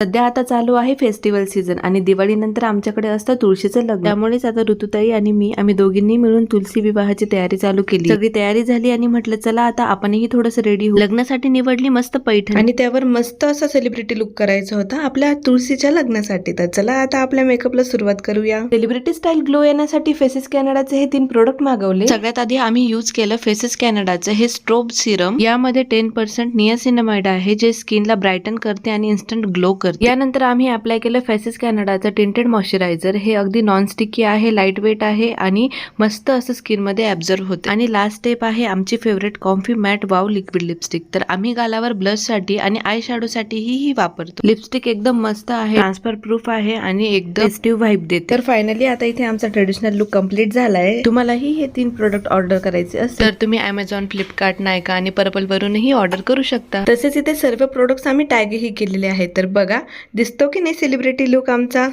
सध्या आता चालू आहे फेस्टिवल सीझन आणि दिवाळीनंतर आमच्याकडे असतं तुळशीचं लग्न. त्यामुळेच आता ऋतुताई आणि मी आम्ही दोघींनी मिळून तुलसी विवाहाची तयारी चालू केली. सगळी तयारी झाली आणि म्हटलं चला आता आपणही थोडंसं रेडी होऊ. लग्नासाठी निवडली मस्त पैठणी आणि त्यावर मस्त असा सेलिब्रिटी लुक करायचा होता आपल्या तुळशीच्या लग्नासाठी. तर चला आता आपल्या मेकअपला सुरुवात करूया. सेलिब्रिटी स्टाईल ग्लो येण्यासाठी फेसेस कॅनडाचे हे 3 प्रोडक्ट मागवले. सगळ्यात आधी आम्ही यूज केलं फेसेस कॅनडाचं हे स्ट्रोब सिरम. यामध्ये 10% नियासिनामाइड आहे जे स्किनला ब्राईटन करते आणि इन्स्टंट ग्लो करते. यानंतर आम्ही अप्लाय केलं फेसेस कॅनडाचं टिंटेड मॉइश्चरायझर. हे अगदी नॉन स्टिकी आहे, लाईट वेट आहे आणि मस्त असं स्किन मध्ये ऍब्झॉर्ब होते. आणि लास्ट स्टेप आहे आमची favourite comfy matte wow liquid lipstick. तर आम्ही गालावर ब्लश साठी आणि आय शॅडो साठी ही वापरतो. लिपस्टिक एकदम मस्त आहे, ट्रान्सफर प्रूफ आहे आणि एकदम फेस्टिव्ह व्हाइब देते. तर फायनली आता इथे आमचा ट्रेडिशनल लुक कम्प्लीट झालाय. तुम्हालाही हे 3 प्रोडक्ट ऑर्डर करायचे असतील तर तुम्ही Amazon, फ्लिपकार्ट, नायका आणि पर्पल वरूनही ऑर्डर करू शकता. तसेच इथे सर्व प्रोडक्ट्स आम्ही टॅगही केलेले आहेत. तर बघा दिसतो की नाही सेलिब्रिटी लुक आमचा.